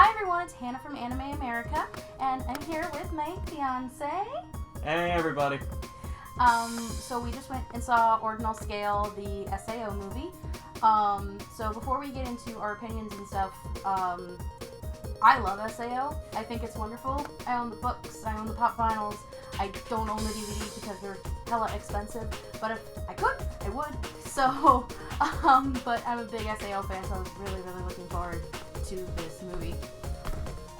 Hi everyone, it's Hannah from Anime America, and I'm here with my fiance. Hey everybody. So we just went and saw Ordinal Scale, the SAO movie. So before we get into our opinions and stuff, I love SAO. I think it's wonderful. I own the books, I own the pop vinyls. I don't own the DVDs because they're hella expensive, but if I could, I would. So, but I'm a big SAO fan, so I was really, really looking forward to this movie.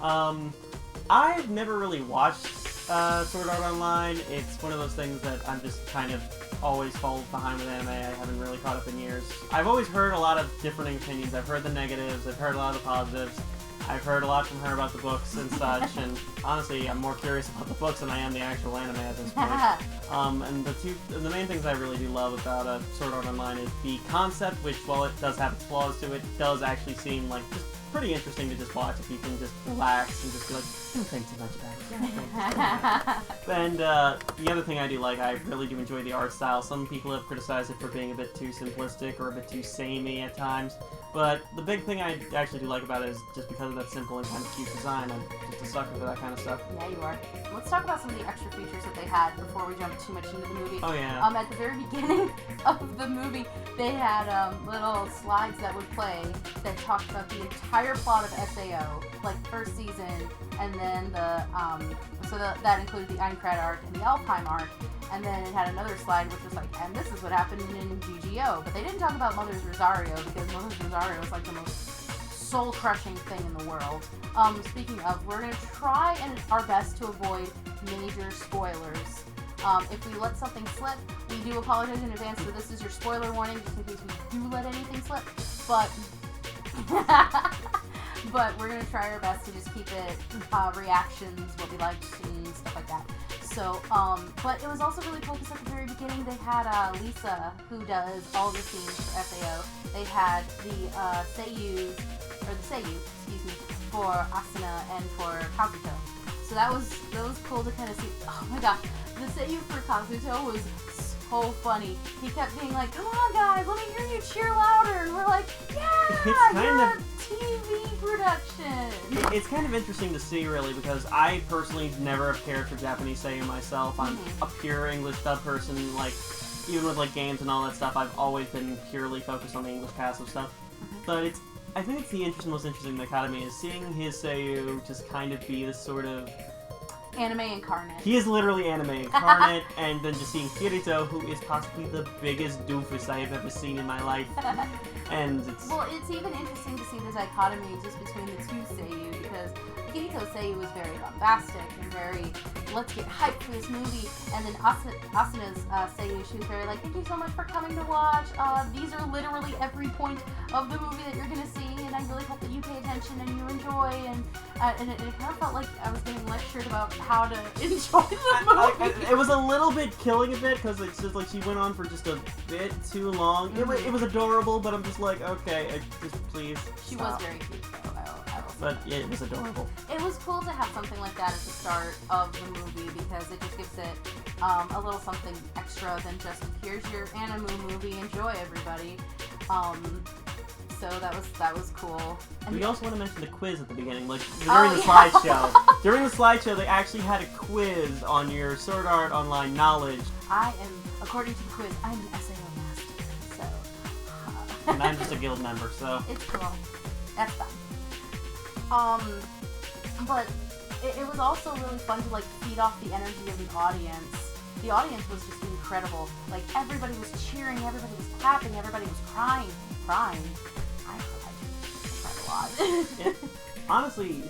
I've never really watched Sword Art Online. It's one of those things that I'm just kind of always fallen behind with anime. I haven't really caught up in years. I've always heard a lot of different opinions. I've heard the negatives, I've heard a lot of the positives. I've heard a lot from her about the books and such, and honestly, I'm more curious about the books than I am the actual anime at this point. And the main things I really do love about Sword Art Online is the concept, which, while it does have its flaws to it, does actually seem like just pretty interesting to just watch if you can just relax and just be like, don't think too much about it. And the other thing I do like, I really do enjoy the art style. Some people have criticized it for being a bit too simplistic or a bit too samey at times. But the big thing I actually do like about it is just because of that simple and kind of cute design. I'm just a sucker for that kind of stuff. Yeah, you are. Let's talk about some of the extra features that they had before we jump too much into the movie. Oh, yeah. At the very beginning of the movie, they had little slides that would play that talked about the entire plot of SAO, like first season, and then that included the Aincrad arc and the Alfheim arc. And then it had another slide which was like, and this is what happened in GGO. But they didn't talk about Mother's Rosario because Mother's Rosario is like the most soul-crushing thing in the world. Speaking of, we're going to try our best to avoid major spoilers. If we let something slip, we do apologize in advance, so this is your spoiler warning just in case we do let anything slip. But but we're going to try our best to just keep it reactions, what we liked, and stuff like that. So, but it was also really cool because at the very beginning they had Lisa, who does all the scenes for SAO. They had the Seiyu, excuse me, for Asuna and for Kazuto. So that was cool to kind of see. Oh my gosh, the Seiyu for Kazuto was so funny. He kept being like, "Come on, guys, let me hear you cheer louder." And we're like, "Yeah, you're a TV production." It's kind of interesting to see, really, because I personally never have cared for Japanese seiyuu myself. I'm a pure English dub person. Like, even with like games and all that stuff, I've always been purely focused on the English cast of stuff. But I think it's the most interesting dichotomy is seeing his seiyuu just kind of be this sort of anime incarnate. He is literally anime incarnate, and then just seeing Kirito, who is possibly the biggest doofus I have ever seen in my life. And it's even interesting to see the dichotomy just between the two seiyuu, because Kirito's seiyuu was very bombastic and very, let's get hyped for this movie, and then Asuna's seiyuu, she was very like, thank you so much for coming to watch, these are literally every point of the movie that you're going to see, and I really hope that you pay attention and you enjoy, and it kind of felt like I was getting lectured about how to enjoy the movie. It was a little bit killing a bit, because it's just like she went on for just a bit too long. It was adorable, but I'm just like, okay, just please She stop. was very cute, though, I will say. But yeah, it was adorable. It was cool to have something like that at the start of the movie because it just gives it a little something extra than just, here's your anime movie, enjoy everybody. So that was cool. And we also want to mention the quiz at the beginning, like during the slideshow. During the slideshow, they actually had a quiz on your Sword Art Online knowledge. I am, according to the quiz, I'm an SAO master, so. And I'm just a guild member, so. It's cool. That's fun. But it was also really fun to like feed off the energy of the audience. The audience was just incredible. Like everybody was cheering, everybody was clapping, everybody was crying. I cried a lot. Yeah. Honestly,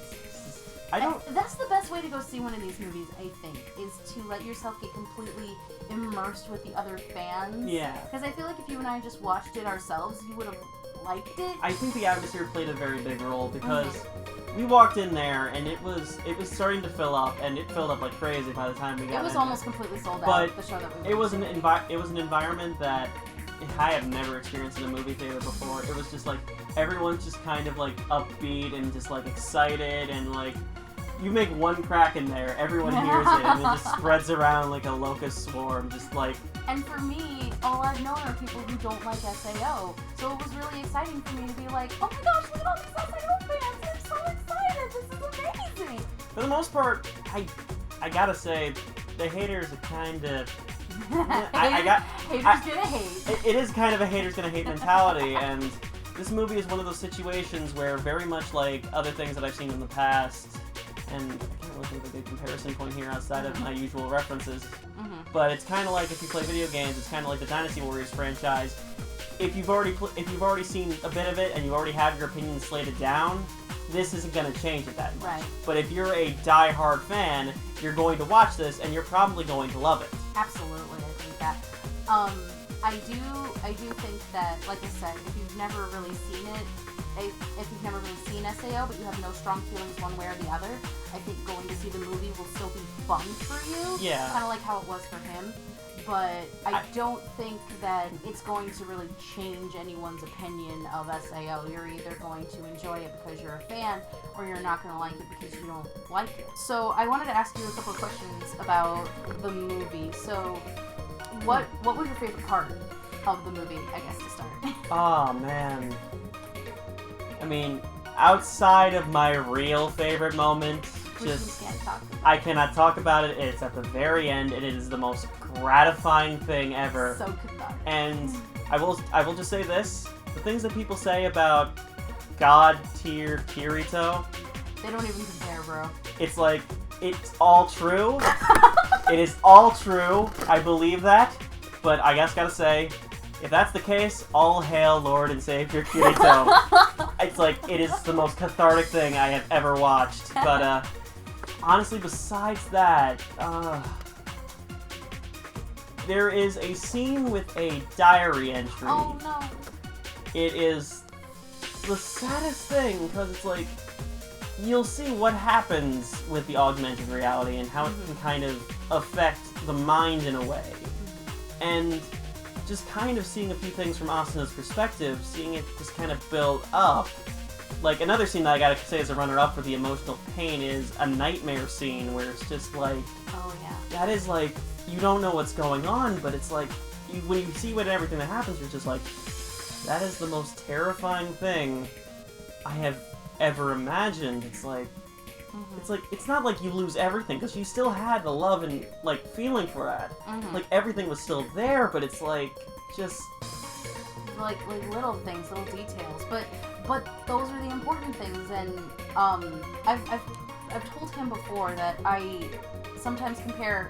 that's the best way to go see one of these movies, I think, is to let yourself get completely immersed with the other fans. Yeah. Because I feel like if you and I just watched it ourselves, you would have liked it. I think the atmosphere played a very big role because we walked in there and it was starting to fill up, and it filled up like crazy by the time we got in. It was almost completely sold out. But the show that we went it was an environment that I have never experienced in a movie theater before. It was just like everyone's just kind of like upbeat and just like excited, and like you make one crack in there, everyone hears it, and it just spreads around like a locust swarm, just like. And for me, all I've known are people who don't like SAO, so it was really exciting for me to be like, oh my gosh, look at all these SAO fans, they're so excited! This is amazing. For the most part, I gotta say, the haters are kind of. Haters gonna hate. It is kind of a haters gonna hate mentality, and this movie is one of those situations where, very much like other things that I've seen in the past, and I can't really think of a good comparison point here outside of my usual references, but it's kind of like if you play video games, it's kind of like the Dynasty Warriors franchise. If you've already seen a bit of it and you already have your opinion slated down, this isn't going to change it that much. Right. But if you're a die-hard fan, you're going to watch this and you're probably going to love it. Absolutely, I think that. I do think that, like I said, if you've never really seen it, if you've never really seen SAO, but you have no strong feelings one way or the other, I think going to see the movie will still be fun for you. Yeah. Kind of like how it was for him. But I don't think that it's going to really change anyone's opinion of SAO. You're either going to enjoy it because you're a fan, or you're not going to like it because you don't like it. So I wanted to ask you a couple of questions about the movie. So what was your favorite part of the movie, I guess, to start? Oh, man. I mean, outside of my real favorite moment, I cannot talk about it. It's at the very end, and it is the most gratifying thing ever. So cathartic. And I will just say this: the things that people say about God tier Kirito, they don't even compare, bro. it's like, it's all true. It is all true. I believe that. But I gotta say, if that's the case, all hail Lord and Savior Kirito. It's like, it is the most cathartic thing I have ever watched. But honestly, besides that, there is a scene with a diary entry. Oh no. It is the saddest thing, because it's like, you'll see what happens with the augmented reality and how it can kind of affect the mind in a way. And just kind of seeing a few things from Asuna's perspective, seeing it just kind of build up. Like, another scene that I gotta say is a runner-up for the emotional pain is a nightmare scene where it's just like... Oh, yeah. That is like, you don't know what's going on, but it's like, when you see everything that happens, you're just like, that is the most terrifying thing I have ever imagined. It's like, it's not like you lose everything, because you still had the love and, like, feeling for that. Like, everything was still there, but it's like, just... Like little things, little details, but those are the important things, and I've told him before that I sometimes compare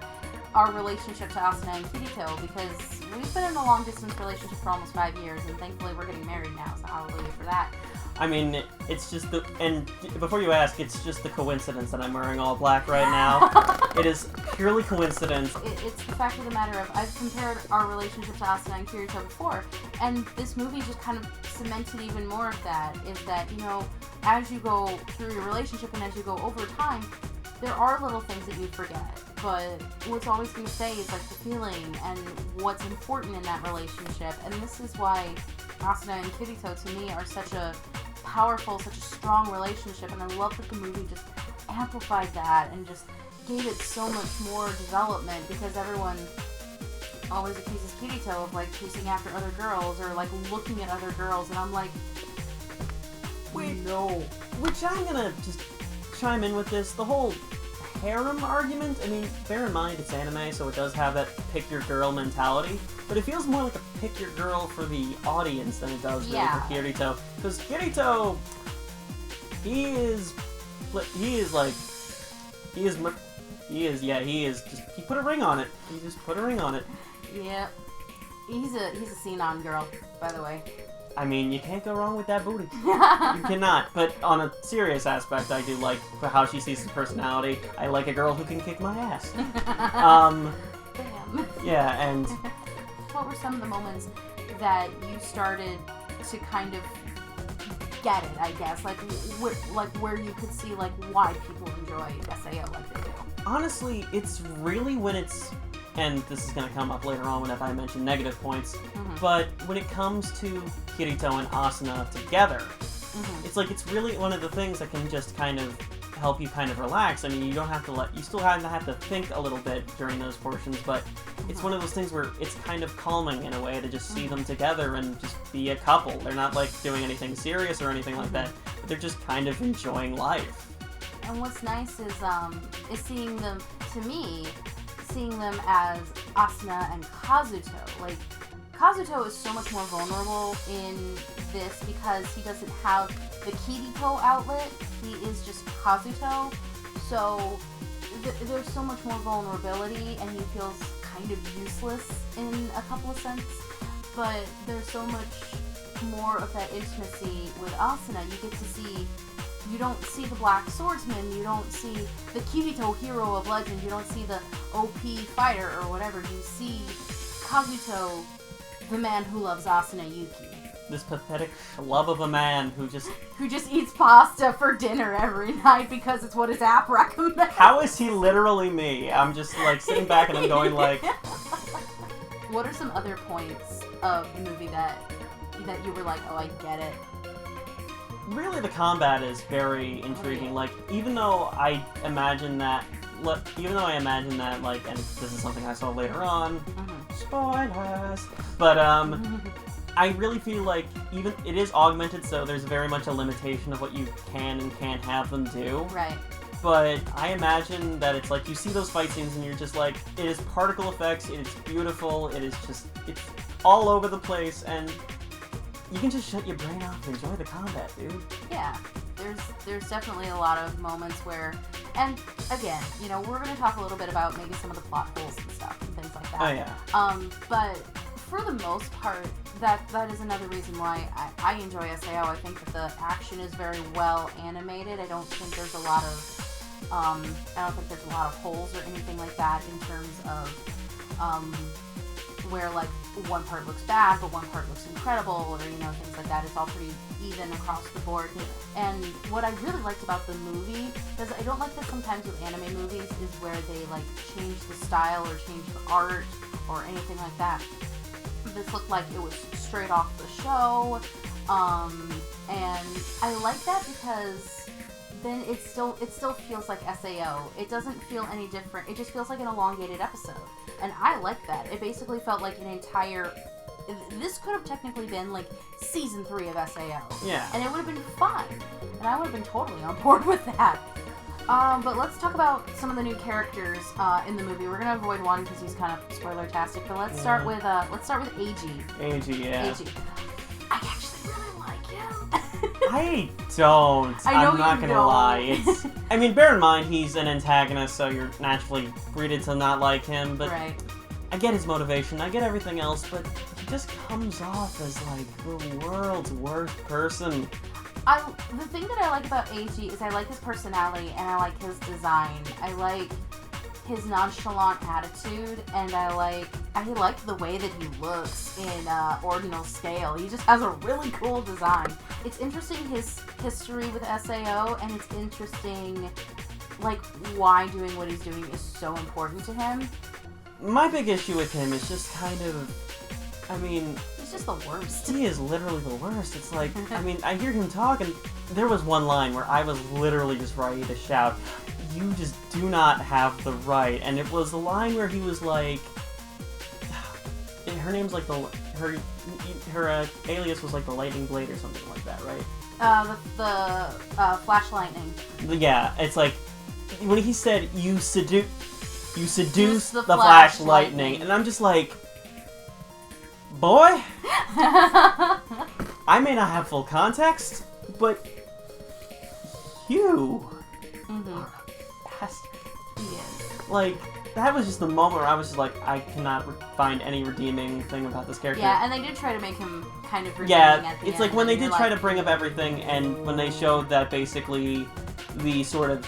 our relationship to Asuna and Kirito, because we've been in a long distance relationship for almost 5 years, and thankfully we're getting married now, so hallelujah for that. I mean, it's just and before you ask, it's just the coincidence that I'm wearing all black right now. It is purely coincidence. It's the fact of the matter of, I've compared our relationship to Asuna and Kirito before, and this movie just kind of cemented even more of that, is that, you know, as you go through your relationship and as you go over time, there are little things that you forget, but what's always going to stay is, like, the feeling and what's important in that relationship, and this is why Asuna and Kirito, to me, are such a powerful, such a strong relationship, and I love that the movie just amplified that and just gave it so much more development, because everyone always accuses Kirito of, like, chasing after other girls or, like, looking at other girls, and I'm like, wait, no. Which I'm gonna just chime in with this, the whole harem argument. I mean, bear in mind it's anime, so it does have that pick your girl mentality, but it feels more like a pick your girl for the audience than it does really for Kirito. Because Kirito, he is he put a ring on it. He just put a ring on it. Yeah. He's a Sinon girl, by the way. I mean, you can't go wrong with that booty. You cannot. But on a serious aspect, I do like how she sees his personality. I like a girl who can kick my ass. Damn. Yeah, and... What were some of the moments that you started to kind of get it, I guess? Like where you could see, like, why people enjoy SAO like they do? Honestly, it's really when it's... And this is going to come up later on whenever I mention negative points, but when it comes to Kirito and Asuna together, it's like, it's really one of the things that can just kind of help you kind of relax. I mean, you don't have to you still have to think a little bit during those portions, but it's one of those things where it's kind of calming in a way to just see them together and just be a couple. They're not, like, doing anything serious or anything like that, but they're just kind of enjoying life. And what's nice is seeing them, to me, seeing them as Asuna and Kazuto. Like, Kazuto is so much more vulnerable in this because he doesn't have the Kiriko outlet. He is just Kazuto. So there's so much more vulnerability, and he feels kind of useless in a couple of sense. But there's so much more of that intimacy with Asuna. You get to see, you don't see the Black Swordsman, you don't see the Kirito hero of legend, you don't see the OP fighter or whatever. You see Kazuto, the man who loves Asuna Yuki. This pathetic schlub of a man who just eats pasta for dinner every night because it's what his app recommends. How is he literally me? I'm just like sitting back and I'm going like... What are some other points of the movie that you were like, oh, I get it? Really, the combat is very intriguing. Like, even though I imagine that, like, and this is something I saw later on, spoilers, but, I really feel like even it is augmented, so there's very much a limitation of what you can and can't have them do. Right. But I imagine that it's like you see those fight scenes and you're just like, it is particle effects, it is beautiful, it's all over the place, and you can just shut your brain off and enjoy the combat, dude. Yeah, there's definitely a lot of moments where, and again, you know, we're going to talk a little bit about maybe some of the plot holes and stuff and things like that. Oh yeah. But for the most part, that is another reason why I enjoy SAO. I think that the action is very well animated. I don't think there's a lot of holes or anything like that in terms of where like one part looks bad but one part looks incredible, or you know, things like that. It's all pretty even across the board. And what I really liked about the movie, because I don't like that sometimes with anime movies, is where they like change the style or change the art or anything like that. This looked like it was straight off the show, and I like that because then it still feels like SAO. It doesn't feel any different. It just feels like an elongated episode, and I like that. It basically felt like an entire. This could have technically been like season 3 of SAO. Yeah. And it would have been fun, and I would have been totally on board with that. But let's talk about some of the new characters in the movie. We're gonna avoid one because he's kind of spoiler-tastic. But let's start with AG. AG, yeah. AG. I actually really like him. I don't. I'm not gonna lie. I mean, bear in mind he's an antagonist, so you're naturally breeded to not like him. But right. I get his motivation. I get everything else, but he just comes off as like the world's worst person. The thing that I like about AG is I like his personality and I like his design. I like his nonchalant attitude, and I like the way that he looks in Ordinal Scale. He just has a really cool design. It's interesting his history with SAO, and it's interesting like why doing what he's doing is so important to him. My big issue with him is just kind of, I mean... He's just the worst. He is literally the worst. It's like, I mean, I hear him talk, and there was one line where I was literally just ready to shout, "You just do not have the right." And it was the line where he was like, her name's like her alias was like the Lightning Blade or something like that, right? The Flash Lightning. Yeah, it's like, when he said, you seduce the Flash Lightning, and I'm just like, boy, I may not have full context, but you are a bastard. Yes. Like, that was just the moment where I was just like, I cannot find any redeeming thing about this character. Yeah, and they did try to make him kind of redeeming at the end. It's like when they did try to bring up everything, and when they showed that basically the sort of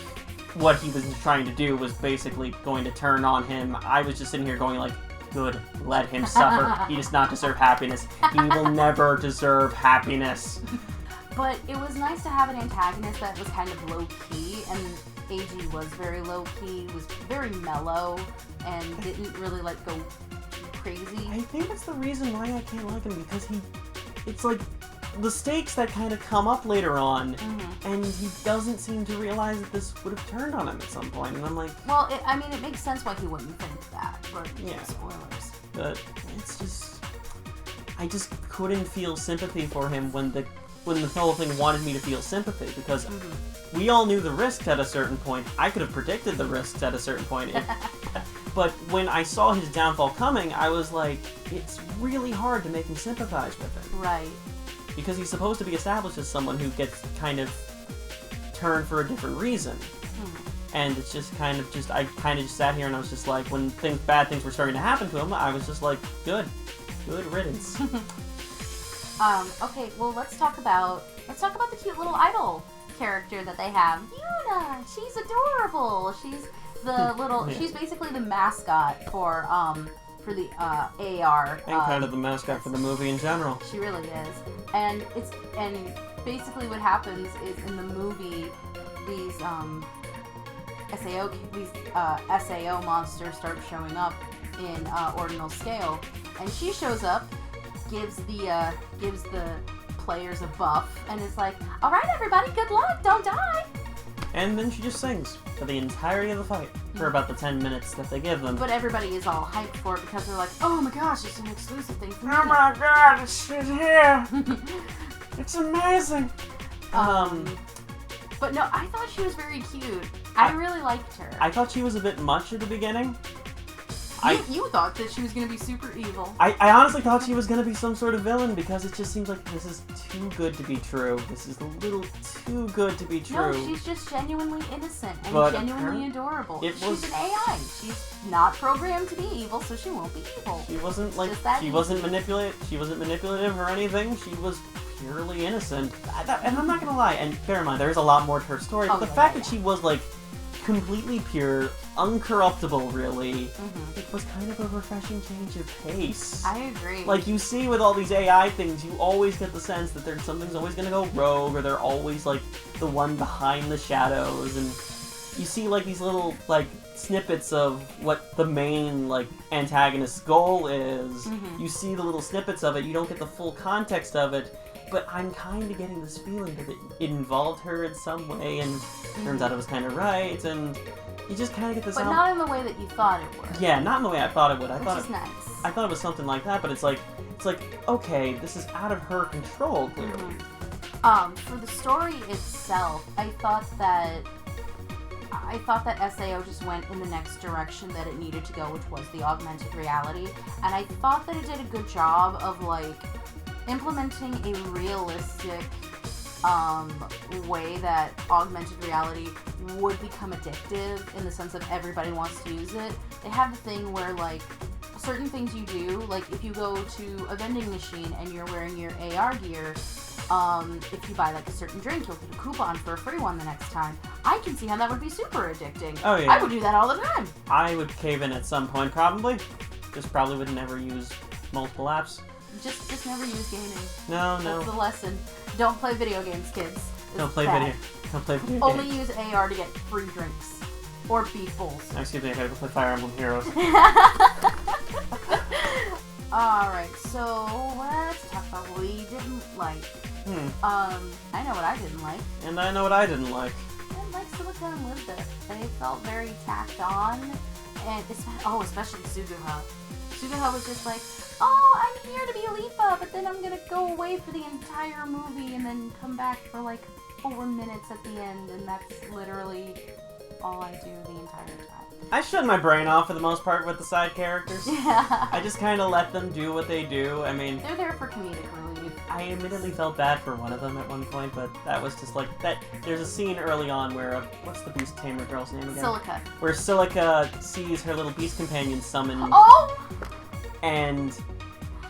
what he was trying to do was basically going to turn on him, I was just sitting here going like, good, let him suffer. He does not deserve happiness. He will never deserve happiness. But it was nice to have an antagonist that was kind of low-key, and AG was very low-key, was very mellow, and didn't really, like, go crazy. I think that's the reason why I can't like him, because it's like, the stakes that kind of come up later on, and he doesn't seem to realize that this would have turned on him at some point, and I'm like... Well, it makes sense why he wouldn't think that, but yeah. Spoilers. But it's just... I just couldn't feel sympathy for him when the when the whole thing wanted me to feel sympathy, because we all knew the risks at a certain point. I could have predicted the risks at a certain point. But when I saw his downfall coming, I was like, it's really hard to make me sympathize with him. Right. Because he's supposed to be established as someone who gets kind of turned for a different reason. And it's just I kind of just sat here and I was just like, when bad things were starting to happen to him, I was just like, good riddance. Okay, well, let's talk about the cute little idol character that they have. Yuna, she's adorable. She's the little, she's basically the mascot for the AR. And kind of the mascot for the movie in general. She really is. And basically what happens is in the movie, these SAO monsters start showing up in Ordinal Scale, and she shows up, gives the players a buff, and is like, "All right, everybody, good luck, don't die." And then she just sings for the entirety of the fight for about the 10 minutes that they give them. But everybody is all hyped for it because they're like, "Oh my gosh, it's an exclusive thing for me." Oh my god, it's here! It's amazing. But no, I thought she was very cute. I really liked her. I thought she was a bit much at the beginning. You thought that she was going to be super evil. I honestly thought she was going to be some sort of villain, because it just seems like this is too good to be true. This is a little too good to be true. No, she's just genuinely innocent and genuinely adorable. She's an AI. She's not programmed to be evil, so she won't be evil. She wasn't like she wasn't manipulative or anything. She was purely innocent. And I'm not gonna lie, and bear in mind, there's a lot more to her story, but the fact that she was like completely pure, uncorruptible, really, it was kind of a refreshing change of pace. I agree. Like, you see with all these AI things, you always get the sense that something's always gonna go rogue, or they're always like the one behind the shadows, and you see like these little like snippets of what the main like antagonist's goal is. You see the little snippets of it, you don't get the full context of it. But I'm kind of getting this feeling that it involved her in some way, and turns out it was kind of right, and you just kind of get this. But not in the way that you thought it would. Yeah, not in the way I thought it would. Which is nice. I thought it was something like that, but it's like, okay, this is out of her control, clearly. For the story itself, I thought that SAO just went in the next direction that it needed to go, which was the augmented reality, and I thought that it did a good job of like implementing a realistic way that augmented reality would become addictive, in the sense of everybody wants to use it. They have the thing where like certain things you do, like if you go to a vending machine and you're wearing your AR gear, if you buy like a certain drink, you'll get a coupon for a free one the next time. I can see how that would be super addicting. Oh yeah. I would do that all the time. I would cave in at some point, probably. Just probably would never use multiple apps. Just never use gaming. No. That's the lesson. Don't play video games, kids. Don't play video games. Only use AR to get free drinks. Or beef bowls. Excuse me, I gotta go play Fire Emblem Heroes. Alright, so let's talk about what we didn't like. I know what I didn't like. And I know what I didn't like. I didn't like Silica and Elizabeth. They felt very tacked on. And especially Suguha. Suguha was just like, "Oh, I'm here to be Alifa, but then I'm gonna go away for the entire movie and then come back for like 4 minutes at the end," and that's literally all I do the entire time. I shut my brain off for the most part with the side characters. Yeah. I just kind of let them do what they do. I mean, they're there for comedic relief. I admittedly felt bad for one of them at one point, but that was just like that. There's a scene early on where what's the beast tamer girl's name again? Silica. Where Silica sees her little beast companion summon. Oh! And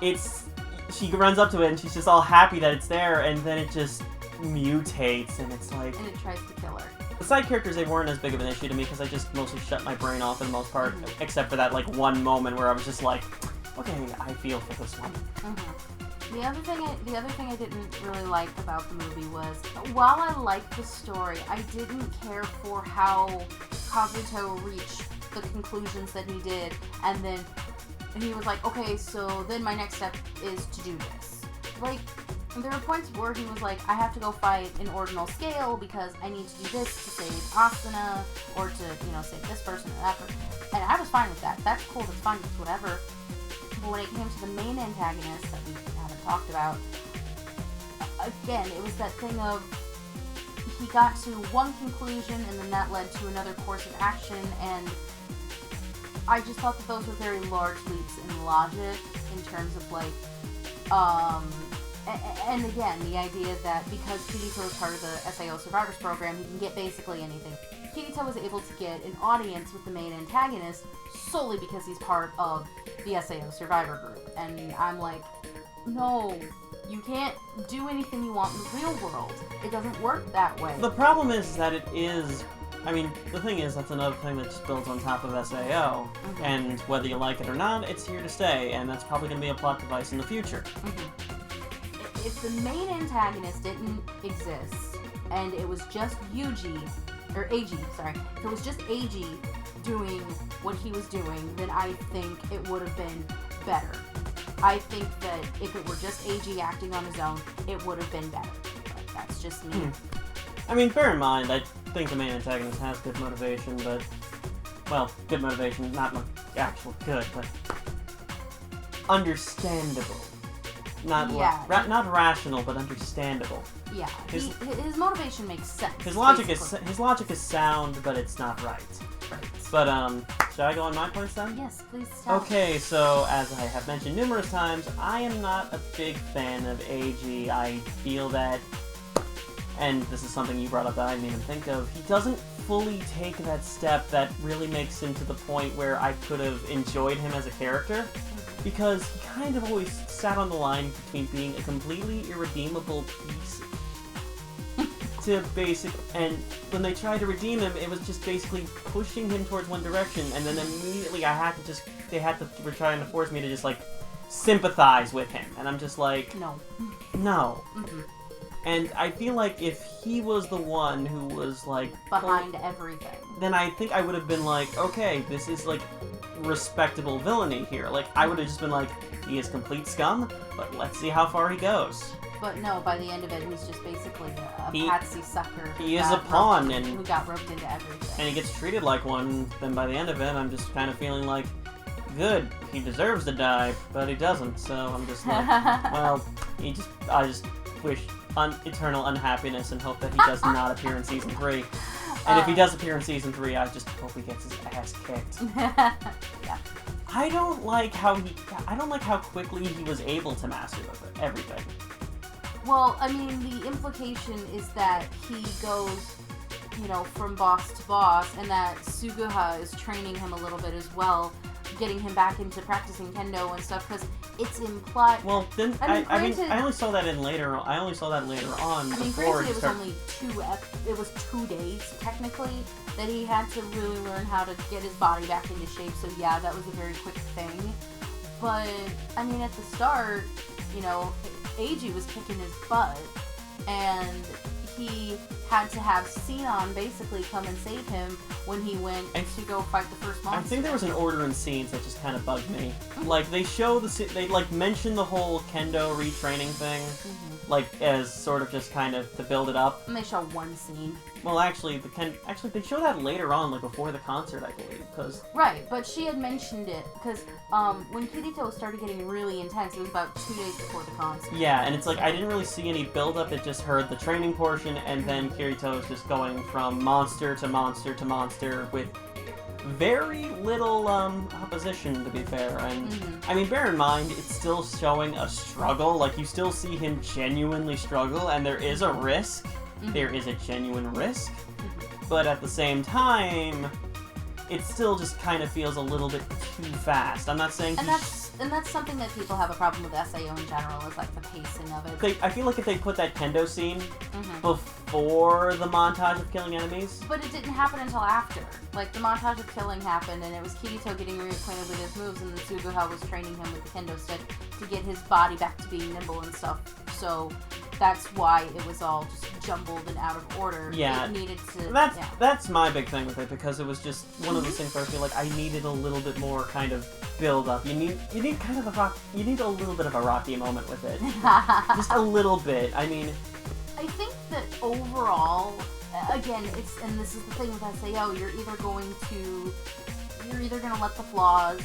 she runs up to it and she's just all happy that it's there, and then it just mutates, and it's like. And it tries to kill her. The side characters, they weren't as big of an issue to me because I just mostly shut my brain off for the most part, except for that like one moment where I was just like, okay, I feel for this one. The other thing I didn't really like about the movie was, while I liked the story, I didn't care for how Kazuto reached the conclusions that he did, and then he was like, okay, so then my next step is to do this. Like, there were points where he was like, I have to go fight in Ordinal Scale because I need to do this to save Asuna, or to, save this person or that person. And I was fine with that. That's cool, that's fine, that's whatever. But when it came to the main antagonist that we haven't talked about, again, it was that thing of he got to one conclusion and then that led to another course of action, and I just thought that those were very large leaps in logic in terms of like, and again, the idea that because Kirito is part of the SAO Survivors program, he can get basically anything. Kirito was able to get an audience with the main antagonist solely because he's part of the SAO Survivor group. And I'm like, no, you can't do anything you want in the real world. It doesn't work that way. The problem is that it is... I mean, the thing is, that's another thing that just builds on top of SAO, and whether you like it or not, it's here to stay, and that's probably going to be a plot device in the future. If the main antagonist didn't exist, and it was just Eiji, if it was just Eiji doing what he was doing, then I think it would have been better. I think that if it were just Eiji acting on his own, it would have been better. But that's just me. I mean, bear in mind, I think the main antagonist has good motivation, but... Well, good motivation, not actual good, but... understandable. Not not rational, but understandable. Yeah, his motivation makes sense. His logic is sound, but it's not right. Right. But should I go on my points then? Yes, please tell. Okay, so as I have mentioned numerous times, I am not a big fan of Eiji. I feel that, and this is something you brought up that I didn't even think of, he doesn't fully take that step that really makes him to the point where I could have enjoyed him as a character. Because he kind of always sat on the line between being a completely irredeemable piece to basic, and when they tried to redeem him, it was just basically pushing him towards one direction, and then immediately they were trying to force me to just, like, sympathize with him, and I'm just like... No. And I feel like if he was the one who was, like... behind everything. Then I think I would have been like, okay, this is, like... respectable villainy here. Like, I would have just been like, he is complete scum, but let's see how far he goes. But no, by the end of it, he's just basically a patsy sucker. He is a pawn, who got roped into everything. And he gets treated like one, then by the end of it, I'm just kind of feeling like, good, he deserves to die, but he doesn't, so I'm just like, well, I just wish eternal unhappiness and hope that he does not appear in Season 3. And if he does appear in Season 3, I just hope he gets his ass kicked. Yeah. I don't like how quickly he was able to master everything. Well, I mean, the implication is that he goes, from boss to boss, and that Suguha is training him a little bit as well, getting him back into practicing kendo and stuff, because it's implied. Well, then I only saw that later on. I mean, granted, it was only 2 days technically that he had to really learn how to get his body back into shape. So yeah, that was a very quick thing. But I mean, at the start, Eiji was kicking his butt, and he had to have Sinon basically come and save him when he went to go fight the first monster. I think there was an order in scenes that just kind of bugged me. Like, they mention the whole kendo retraining thing, like, as sort of just kind of to build it up. And they show one scene. Well, actually, they show that later on, like, before the concert, I believe, because... Right, but she had mentioned it, because, when Kirito started getting really intense, it was about 2 days before the concert. Yeah, and it's like, I didn't really see any build-up, it just heard the training portion, and then Kirito is just going from monster to monster to monster with very little, opposition, to be fair, and, I mean, bear in mind, it's still showing a struggle, like, you still see him genuinely struggle, and there is a risk. There is a genuine risk, but at the same time, it still just kind of feels a little bit too fast. I'm not saying And that's something that people have a problem with SAO in general, is like the pacing of it. I feel like if they put that kendo scene before the montage of killing enemies... But it didn't happen until after. Like, the montage of killing happened, and it was Kirito getting reacquainted with his moves, and then Suguha was training him with the kendo stick to get his body back to being nimble and stuff. So that's why it was all just jumbled and out of order. Yeah. It needed to... That's my big thing with it, because it was just one of those things where I feel like I needed a little bit more kind of build up. You need a little bit of a Rocky moment with it. Just a little bit. I mean, I think that overall, again, and this is the thing with SAO, you're either going to let the flaws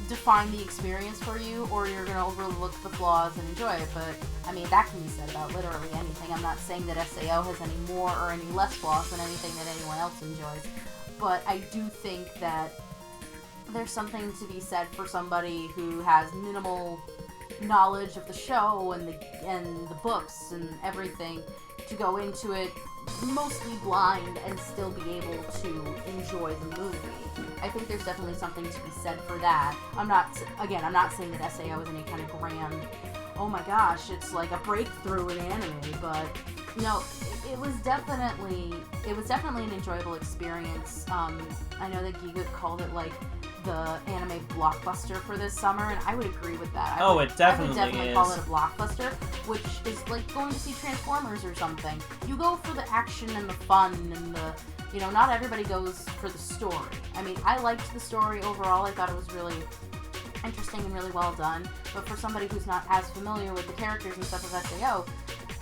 define the experience for you, or you're going to overlook the flaws and enjoy it. But, I mean, that can be said about literally anything. I'm not saying that SAO has any more or any less flaws than anything that anyone else enjoys. But I do think that there's something to be said for somebody who has minimal knowledge of the show and the books and everything to go into it mostly blind and still be able to enjoy the movie. I think there's definitely something to be said for that. I'm not saying that SAO is any kind of grand, oh my gosh, it's like a breakthrough in anime, but no, it was definitely an enjoyable experience. I know that Giga called it like the anime blockbuster for this summer, and I would agree with that. I would definitely call it a blockbuster, which is like going to see Transformers or something. You go for the action and the fun and the, you know, not everybody goes for the story. I mean, I liked the story overall. I thought it was really interesting and really well done, but for somebody who's not as familiar with the characters and stuff of SAO,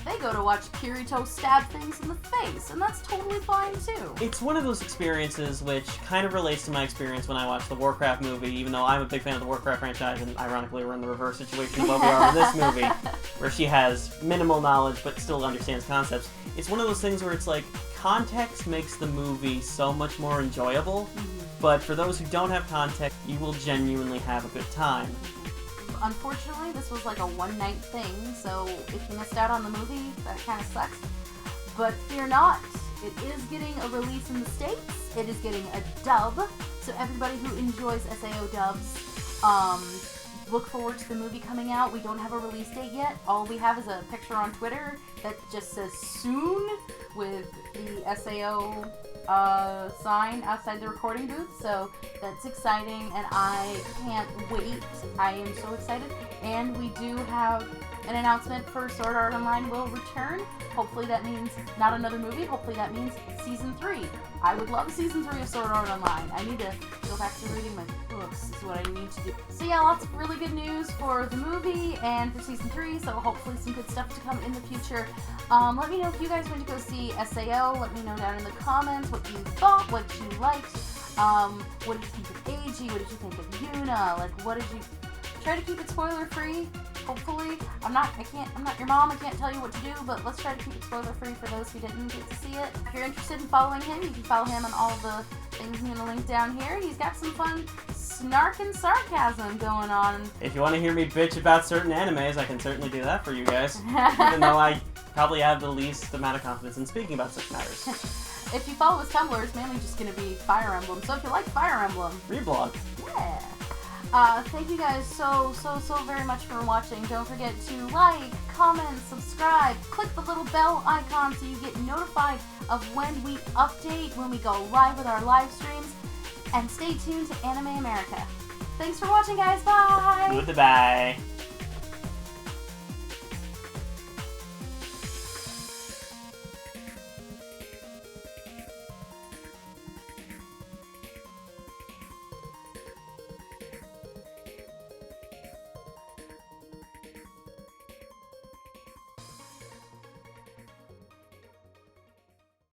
they go to watch Kirito stab things in the face, and that's totally fine too. It's one of those experiences which kind of relates to my experience when I watched the Warcraft movie, even though I'm a big fan of the Warcraft franchise, and ironically we're in the reverse situation of what we are in this movie, where she has minimal knowledge but still understands concepts. It's one of those things where it's like, context makes the movie so much more enjoyable, but for those who don't have context, you will genuinely have a good time. Unfortunately, this was like a one-night thing, so if you missed out on the movie, that kind of sucks. But fear not, it is getting a release in the States. It is getting a dub, so everybody who enjoys SAO dubs, look forward to the movie coming out. We don't have a release date yet. All we have is a picture on Twitter that just says soon with the SAO sign outside the recording booth, so that's exciting, and I can't wait. I am so excited, and we do have an announcement for Sword Art Online will return. Hopefully that means not another movie, hopefully that means Season 3. I would love Season 3 of Sword Art Online. I need to go back to reading my books, is what I need to do. So yeah, lots of really good news for the movie and for Season 3, so hopefully some good stuff to come in the future. Let me know if you guys went to go see SAO. Let me know down in the comments what you thought, what you liked. What did you think of Eiji? What did you think of Yuna? Like, what did you... Try to keep it spoiler-free, hopefully. I'm not your mom, I can't tell you what to do, but let's try to keep it spoiler-free for those who didn't get to see it. If you're interested in following him, you can follow him on all the things I'm going to link down here. He's got some fun snark and sarcasm going on. If you want to hear me bitch about certain animes, I can certainly do that for you guys, even though I probably have the least amount of confidence in speaking about such matters. If you follow his Tumblr, it's mainly just going to be Fire Emblem, so if you like Fire Emblem... Reblog. Yeah. Thank you guys so very much for watching. Don't forget to like, comment, subscribe, click the little bell icon so you get notified of when we update, when we go live with our live streams, and stay tuned to Anime America. Thanks for watching, guys. Bye! Goodbye.